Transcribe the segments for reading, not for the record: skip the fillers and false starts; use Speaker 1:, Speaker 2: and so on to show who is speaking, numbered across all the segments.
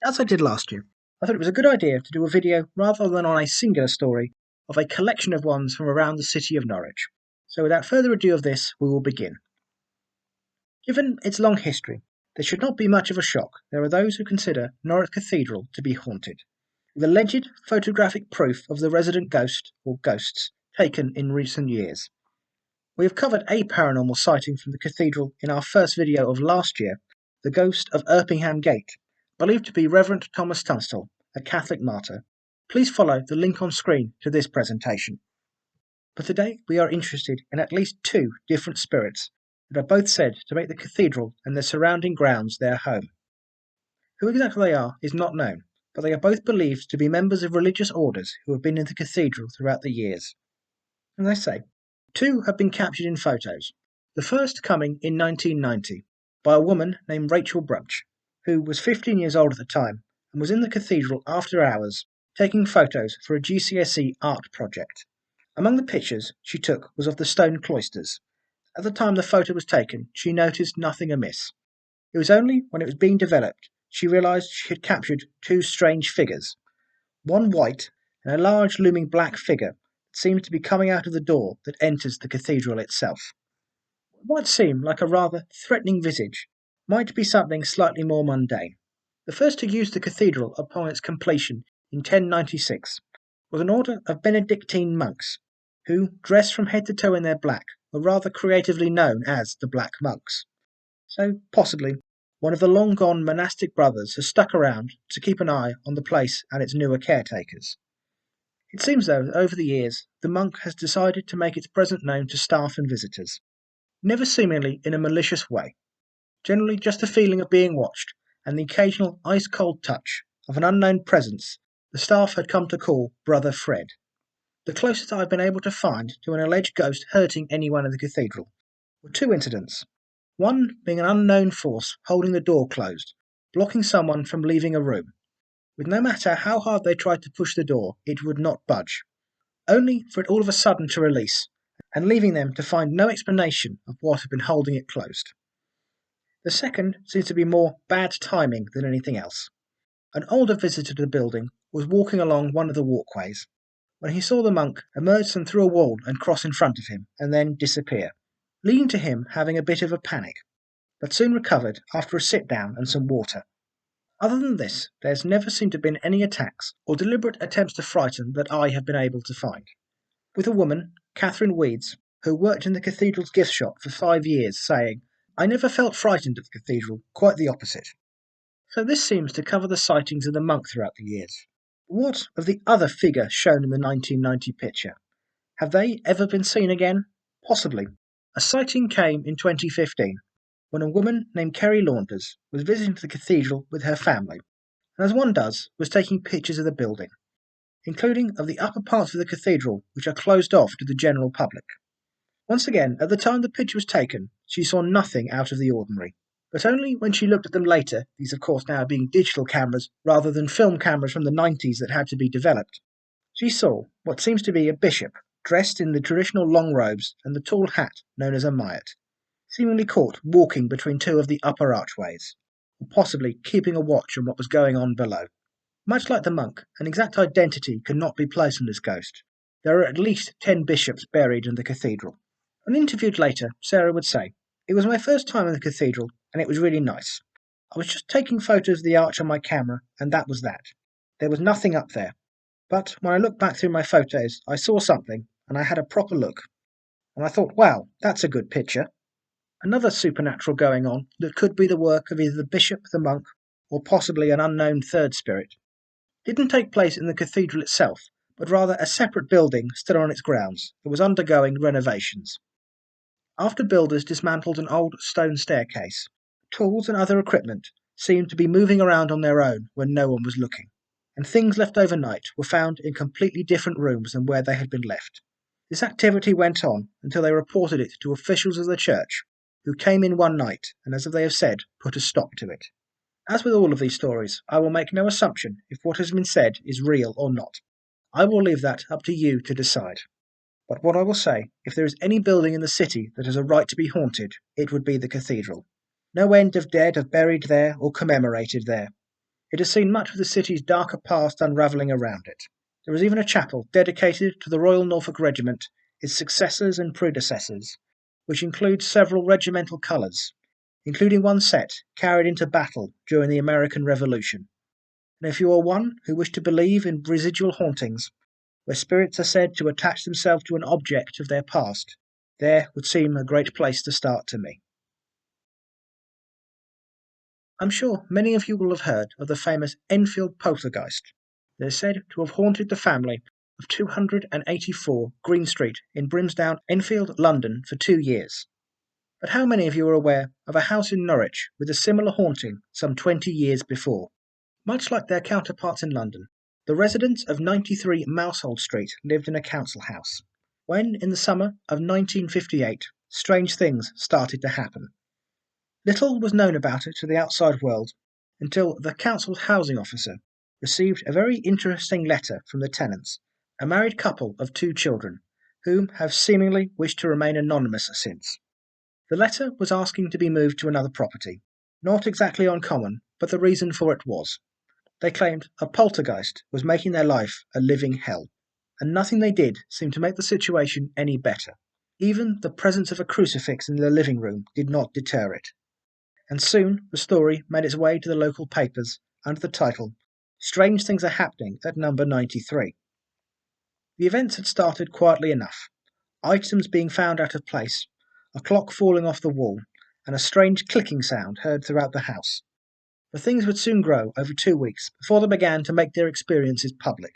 Speaker 1: As I did last year, I thought it was a good idea to do a video rather than on a singular story of a collection of ones from around the city of Norwich. So without further ado of this, we will begin. Given its long history, there should not be much of a shock. There are those who consider Norwich Cathedral to be haunted, with alleged photographic proof of the resident ghost or ghosts taken in recent years. We have covered a paranormal sighting from the cathedral in our first video of last year, the ghost of Erpingham Gate, believed to be Reverend Thomas Tunstall, a Catholic martyr. Please follow the link on screen to this presentation. But today we are interested in at least two different spirits that are both said to make the cathedral and the surrounding grounds their home. Who exactly they are is not known, but they are both believed to be members of religious orders who have been in the cathedral throughout the years. As I say, two have been captured in photos, the first coming in 1990 by a woman named Rachel Brunch, who was 15 years old at the time and was in the cathedral after hours taking photos for a GCSE art project. Among the pictures she took was of the stone cloisters. At the time the photo was taken, she noticed nothing amiss. It was only when it was being developed she realised she had captured two strange figures, one white and a large looming black figure that seems to be coming out of the door that enters the cathedral itself. What might seem like a rather threatening visage might be something slightly more mundane. The first to use the cathedral upon its completion in 1096 was an order of Benedictine monks, who, dressed from head to toe in their black, were rather creatively known as the Black Monks. So, possibly, one of the long-gone monastic brothers has stuck around to keep an eye on the place and its newer caretakers. It seems, though, that over the years, the monk has decided to make its presence known to staff and visitors, never seemingly in a malicious way, generally just a feeling of being watched and the occasional ice-cold touch of an unknown presence the staff had come to call Brother Fred. The closest I've been able to find to an alleged ghost hurting anyone in the cathedral were two incidents, one being an unknown force holding the door closed, blocking someone from leaving a room, with no matter how hard they tried to push the door, it would not budge, only for it all of a sudden to release, and leaving them to find no explanation of what had been holding it closed. The second seems to be more bad timing than anything else. An older visitor to the building was walking along one of the walkways when he saw the monk emerge from through a wall and cross in front of him, and then disappear, leading to him having a bit of a panic, but soon recovered after a sit-down and some water. Other than this, there's never seemed to have been any attacks or deliberate attempts to frighten that I have been able to find. With a woman, Catherine Weeds, who worked in the cathedral's gift shop for 5 years, saying, "I never felt frightened at the cathedral, quite the opposite." So this seems to cover the sightings of the monk throughout the years. What of the other figure shown in the 1990 picture? Have they ever been seen again? Possibly. A sighting came in 2015 when a woman named Kerry Launders was visiting the cathedral with her family, and as one does, was taking pictures of the building, including of the upper parts of the cathedral which are closed off to the general public. Once again, at the time the picture was taken, she saw nothing out of the ordinary, but only when she looked at them later, these of course now being digital cameras rather than film cameras from the 90s that had to be developed, she saw what seems to be a bishop dressed in the traditional long robes and the tall hat known as a myatt, seemingly caught walking between two of the upper archways, or possibly keeping a watch on what was going on below. Much like the monk, an exact identity could not be placed on this ghost. There are at least 10 bishops buried in the cathedral. When interviewed later, Sarah would say, "It was my first time in the cathedral, and it was really nice. I was just taking photos of the arch on my camera, and that was that. There was nothing up there. But when I looked back through my photos, I saw something, and I had a proper look. And I thought, wow, that's a good picture." Another supernatural going on that could be the work of either the bishop, the monk, or possibly an unknown third spirit didn't take place in the cathedral itself, but rather a separate building still on its grounds that was undergoing renovations. After builders dismantled an old stone staircase, tools and other equipment seemed to be moving around on their own when no one was looking, and things left overnight were found in completely different rooms than where they had been left. This activity went on until they reported it to officials of the church, who came in one night and, as they have said, put a stop to it. As with all of these stories, I will make no assumption if what has been said is real or not. I will leave that up to you to decide. But what I will say, if there is any building in the city that has a right to be haunted, it would be the cathedral. No end of dead are buried there or commemorated there. It has seen much of the city's darker past unravelling around it. There is even a chapel dedicated to the Royal Norfolk Regiment, its successors and predecessors, which includes several regimental colours, including one set carried into battle during the American Revolution. And if you are one who wish to believe in residual hauntings, where spirits are said to attach themselves to an object of their past, there would seem a great place to start to me. I'm sure many of you will have heard of the famous Enfield poltergeist. It is said to have haunted the family of 284 Green Street in Brimsdown, Enfield, London for 2 years. But how many of you are aware of a house in Norwich with a similar haunting some 20 years before? Much like their counterparts in London, the residents of 93 Mousehold Street lived in a council house. When, in the summer of 1958, strange things started to happen. Little was known about it to the outside world until the council's housing officer received a very interesting letter from the tenants, a married couple of 2 children, whom have seemingly wished to remain anonymous since. The letter was asking to be moved to another property. Not exactly uncommon, but the reason for it was. They claimed a poltergeist was making their life a living hell, and nothing they did seemed to make the situation any better. Even the presence of a crucifix in the living room did not deter it. And soon the story made its way to the local papers under the title, Strange Things Are Happening at Number 93. The events had started quietly enough, items being found out of place, a clock falling off the wall, and a strange clicking sound heard throughout the house. But things would soon grow over 2 weeks before they began to make their experiences public.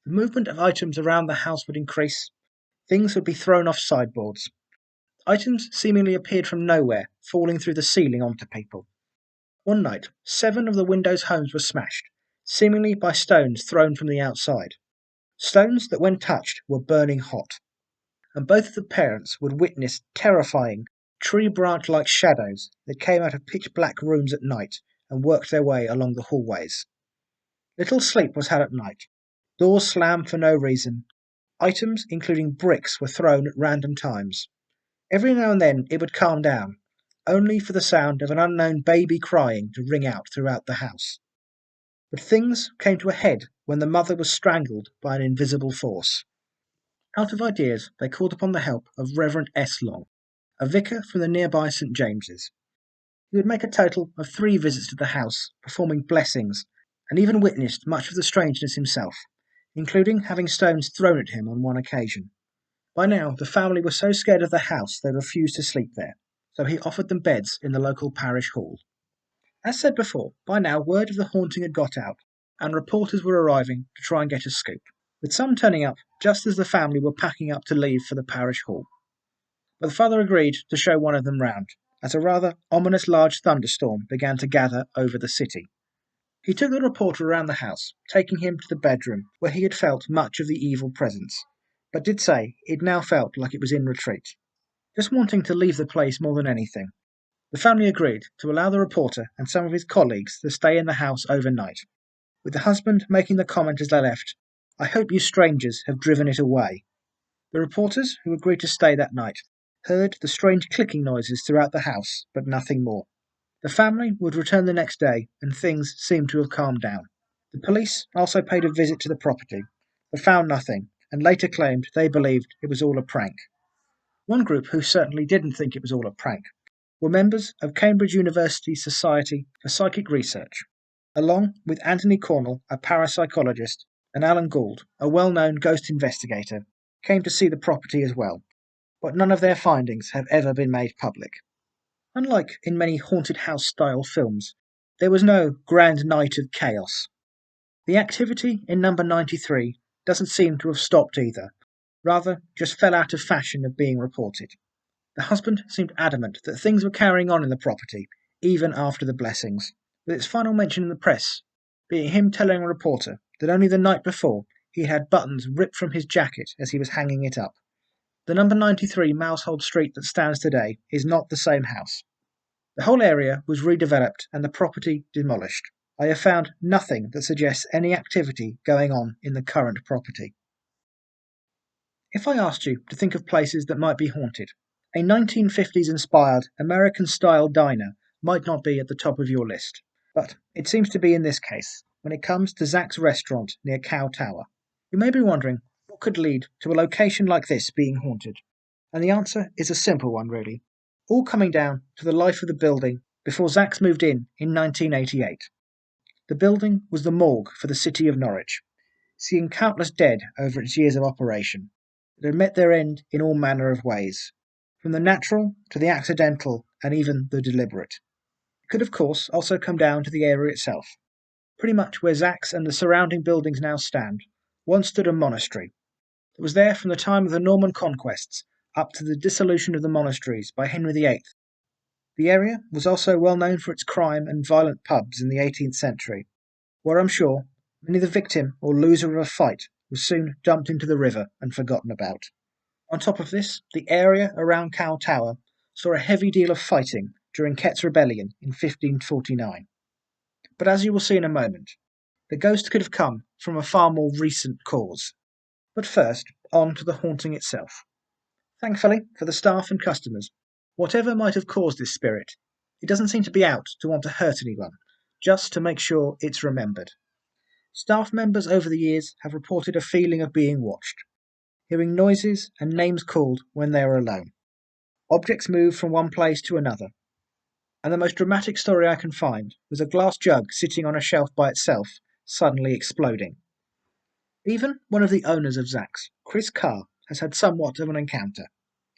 Speaker 1: The movement of items around the house would increase, things would be thrown off sideboards. Items seemingly appeared from nowhere, falling through the ceiling onto people. One night, 7 of the windows' homes were smashed, seemingly by stones thrown from the outside. Stones that, when touched, were burning hot. And both of the parents would witness terrifying, tree branch-like shadows that came out of pitch-black rooms at night and worked their way along the hallways. Little sleep was had at night. Doors slammed for no reason. Items, including bricks, were thrown at random times. Every now and then it would calm down, only for the sound of an unknown baby crying to ring out throughout the house. But things came to a head when the mother was strangled by an invisible force. Out of ideas, they called upon the help of Reverend S. Long, a vicar from the nearby St. James's. He would make a total of 3 visits to the house, performing blessings, and even witnessed much of the strangeness himself, including having stones thrown at him on one occasion. By now, the family were so scared of the house they refused to sleep there, so he offered them beds in the local parish hall. As said before, by now word of the haunting had got out, and reporters were arriving to try and get a scoop, with some turning up just as the family were packing up to leave for the parish hall. But the father agreed to show one of them round, as a rather ominous large thunderstorm began to gather over the city. He took the reporter around the house, taking him to the bedroom where he had felt much of the evil presence, but did say it now felt like it was in retreat, just wanting to leave the place more than anything. The family agreed to allow the reporter and some of his colleagues to stay in the house overnight, with the husband making the comment as they left, "I hope you strangers have driven it away." The reporters, who agreed to stay that night, heard the strange clicking noises throughout the house, but nothing more. The family would return the next day, and things seemed to have calmed down. The police also paid a visit to the property, but found nothing, and later claimed they believed it was all a prank. One group who certainly didn't think it was all a prank were members of Cambridge University's Society for Psychic Research, along with Anthony Cornell, a parapsychologist, and Alan Gould, a well-known ghost investigator, came to see the property as well, but none of their findings have ever been made public. Unlike in many haunted house-style films, there was no grand night of chaos. The activity in number 93 doesn't seem to have stopped either, rather just fell out of fashion of being reported. The husband seemed adamant that things were carrying on in the property, even after the blessings, with its final mention in the press being him telling a reporter that only the night before he had buttons ripped from his jacket as he was hanging it up. The number 93 Mousehold Street that stands today is not the same house. The whole area was redeveloped and the property demolished. I have found nothing that suggests any activity going on in the current property. If I asked you to think of places that might be haunted, a 1950s-inspired American-style diner might not be at the top of your list. But it seems to be in this case, when it comes to Zach's restaurant near Cow Tower. You may be wondering what could lead to a location like this being haunted. And the answer is a simple one, really. All coming down to the life of the building before Zach's moved in 1988. The building was the morgue for the city of Norwich, seeing countless dead over its years of operation that had met their end in all manner of ways, from the natural to the accidental and even the deliberate. It could, of course, also come down to the area itself. Pretty much where Zach's and the surrounding buildings now stand, once stood a monastery. It was there from the time of the Norman conquests up to the dissolution of the monasteries by Henry VIII. The area was also well known for its crime and violent pubs in the 18th century, where I'm sure many the victim or loser of a fight was soon dumped into the river and forgotten about. On top of this, the area around Cow Tower saw a heavy deal of fighting during Kett's Rebellion in 1549. But as you will see in a moment, the ghost could have come from a far more recent cause. But first, on to the haunting itself. Thankfully, for the staff and customers, whatever might have caused this spirit, it doesn't seem to be out to want to hurt anyone, just to make sure it's remembered. Staff members over the years have reported a feeling of being watched, hearing noises and names called when they are alone. Objects move from one place to another, and the most dramatic story I can find was a glass jug sitting on a shelf by itself, suddenly exploding. Even one of the owners of Zach's, Chris Carr, has had somewhat of an encounter.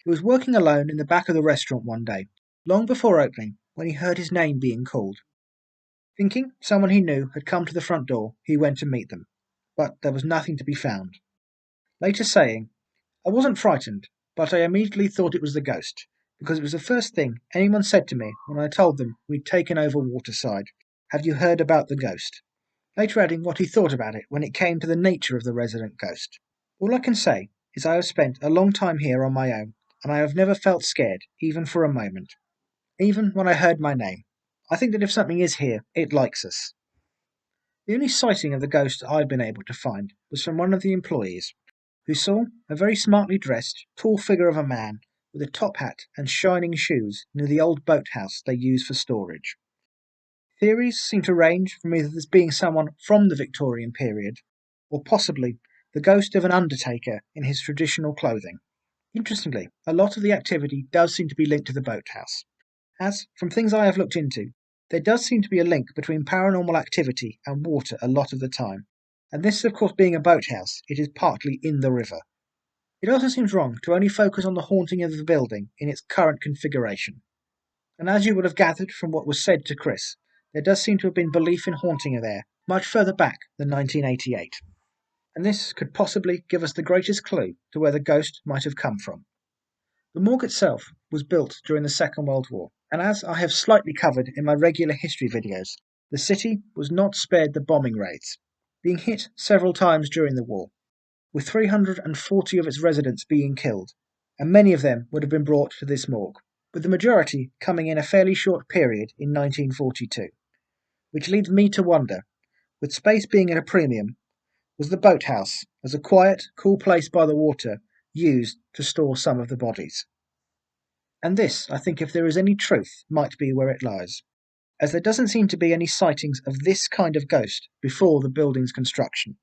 Speaker 1: He was working alone in the back of the restaurant one day, long before opening, when he heard his name being called. Thinking someone he knew had come to the front door, he went to meet them, but there was nothing to be found. Later saying, "I wasn't frightened, but I immediately thought it was the ghost, because it was the first thing anyone said to me when I told them we'd taken over Waterside. Have you heard about the ghost?" Later adding what he thought about it when it came to the nature of the resident ghost. All I can say is I have spent a long time here on my own, and I have never felt scared, even for a moment. Even when I heard my name. I think that if something is here, it likes us. The only sighting of the ghost I've been able to find was from one of the employees, who saw a very smartly dressed, tall figure of a man with a top hat and shining shoes near the old boathouse they use for storage. Theories seem to range from either this being someone from the Victorian period, or possibly the ghost of an undertaker in his traditional clothing. Interestingly, a lot of the activity does seem to be linked to the boathouse, as, from things I have looked into, there does seem to be a link between paranormal activity and water a lot of the time, and this of course being a boathouse, it is partly in the river. It also seems wrong to only focus on the haunting of the building in its current configuration. And as you would have gathered from what was said to Chris, there does seem to have been belief in haunting there much further back than 1988. And this could possibly give us the greatest clue to where the ghost might have come from. The morgue itself was built during the Second World War, and as I have slightly covered in my regular history videos, the city was not spared the bombing raids, being hit several times during the war, with 340 of its residents being killed, and many of them would have been brought to this morgue, with the majority coming in a fairly short period in 1942. Which leads me to wonder, with space being at a premium, was the boathouse, as a quiet, cool place by the water, used to store some of the bodies? And this, I think if there is any truth, might be where it lies, as there doesn't seem to be any sightings of this kind of ghost before the building's construction.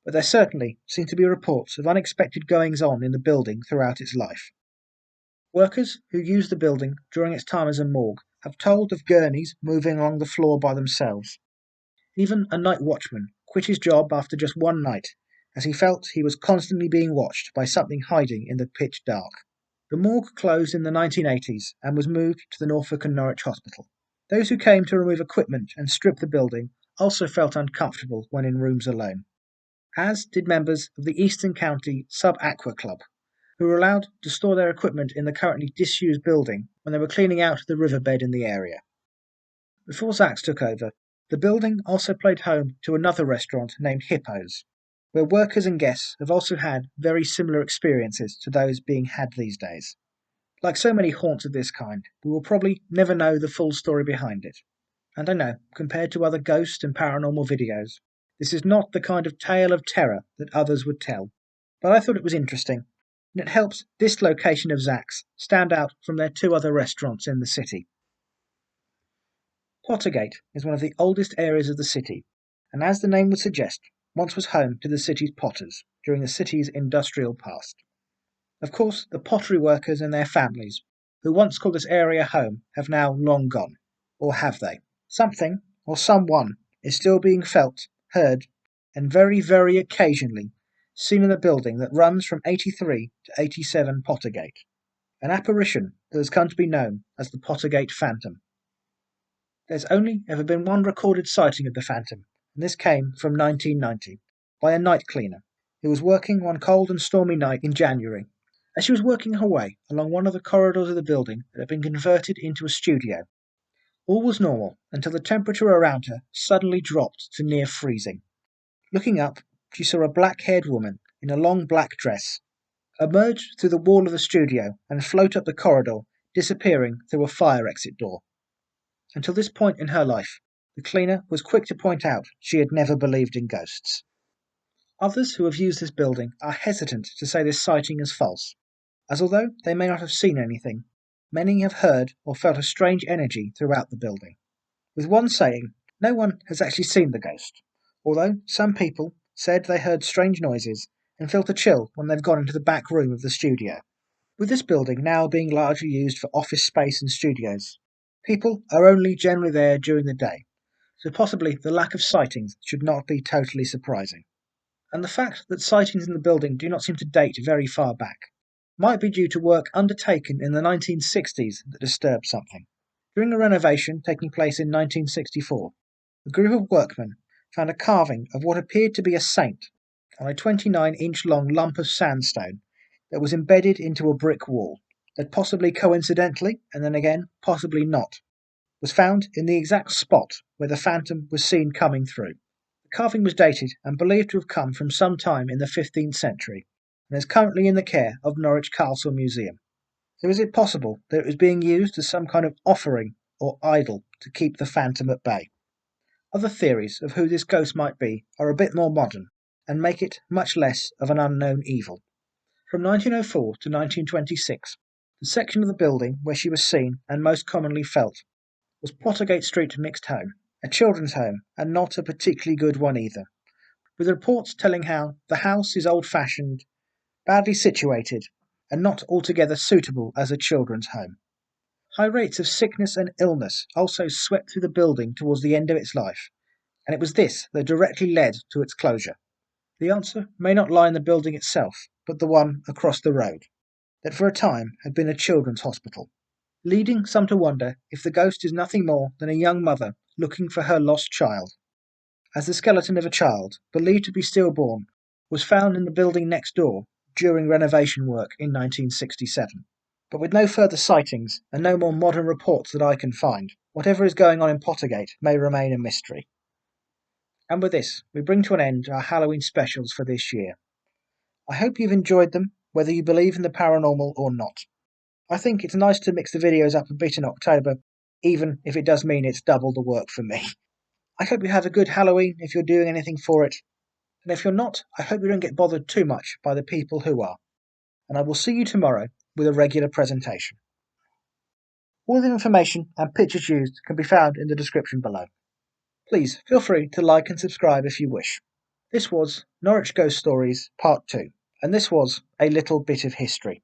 Speaker 1: But there certainly seem to be reports of unexpected goings-on in the building throughout its life. Workers who used the building during its time as a morgue have told of gurneys moving along the floor by themselves. Even a night watchman quit his job after just one night, as he felt he was constantly being watched by something hiding in the pitch dark. The morgue closed in the 1980s and was moved to the Norfolk and Norwich Hospital. Those who came to remove equipment and strip the building also felt uncomfortable when in rooms alone, as did members of the Eastern County Sub-Aqua Club, who were allowed to store their equipment in the currently disused building when they were cleaning out the riverbed in the area. Before Zach's took over, the building also played home to another restaurant named Hippo's, where workers and guests have also had very similar experiences to those being had these days. Like so many haunts of this kind, we will probably never know the full story behind it. And I know, compared to other ghost and paranormal videos, this is not the kind of tale of terror that others would tell. But I thought it was interesting, and it helps this location of Zach's stand out from their two other restaurants in the city. Pottergate is one of the oldest areas of the city, and as the name would suggest, once was home to the city's potters during the city's industrial past. Of course, the pottery workers and their families, who once called this area home, have now long gone. Or have they? Something, or someone, is still being felt, heard, and very, very occasionally seen in the building that runs from 83 to 87 Pottergate, an apparition that has come to be known as the Pottergate Phantom. There's only ever been one recorded sighting of the Phantom, and this came from 1990, by a night cleaner who was working one cold and stormy night in January. As she was working her way along one of the corridors of the building that had been converted into a studio, all was normal until the temperature around her suddenly dropped to near freezing. Looking up, she saw a black-haired woman in a long black dress emerge through the wall of the studio and float up the corridor, disappearing through a fire exit door. Until this point in her life, the cleaner was quick to point out she had never believed in ghosts. Others who have used this building are hesitant to say this sighting is false, as although they may not have seen anything, many have heard or felt a strange energy throughout the building. With one saying, no one has actually seen the ghost, although some people said they heard strange noises and felt a chill when they've gone into the back room of the studio. With this building now being largely used for office space and studios, people are only generally there during the day, so possibly the lack of sightings should not be totally surprising. And the fact that sightings in the building do not seem to date very far back might be due to work undertaken in the 1960s that disturbed something. During a renovation taking place in 1964, a group of workmen found a carving of what appeared to be a saint on a 29-inch long lump of sandstone that was embedded into a brick wall, that possibly coincidentally, and then again possibly not, was found in the exact spot where the phantom was seen coming through. The carving was dated and believed to have come from some time in the 15th century, and is currently in the care of Norwich Castle Museum. So is it possible that it was being used as some kind of offering or idol to keep the phantom at bay? Other theories of who this ghost might be are a bit more modern, and make it much less of an unknown evil. From 1904 to 1926, the section of the building where she was seen and most commonly felt was Pottergate Street Mixed Home, a children's home, and not a particularly good one either, with reports telling how the house is old-fashioned, badly situated, and not altogether suitable as a children's home. High rates of sickness and illness also swept through the building towards the end of its life, and it was this that directly led to its closure. The answer may not lie in the building itself, but the one across the road, that for a time had been a children's hospital, leading some to wonder if the ghost is nothing more than a young mother looking for her lost child, as the skeleton of a child, believed to be stillborn, was found in the building next door during renovation work in 1967. But with no further sightings and no more modern reports that I can find, whatever is going on in Pottergate may remain a mystery. And with this, we bring to an end our Halloween specials for this year. I hope you've enjoyed them, whether you believe in the paranormal or not. I think it's nice to mix the videos up a bit in October, even if it does mean it's double the work for me. I hope you have a good Halloween if you're doing anything for it, and if you're not, I hope you don't get bothered too much by the people who are. And I will see you tomorrow with a regular presentation. All the information and pictures used can be found in the description below. Please feel free to like and subscribe if you wish. This was Norwich Ghost Stories Part 2, and this was a little bit of history.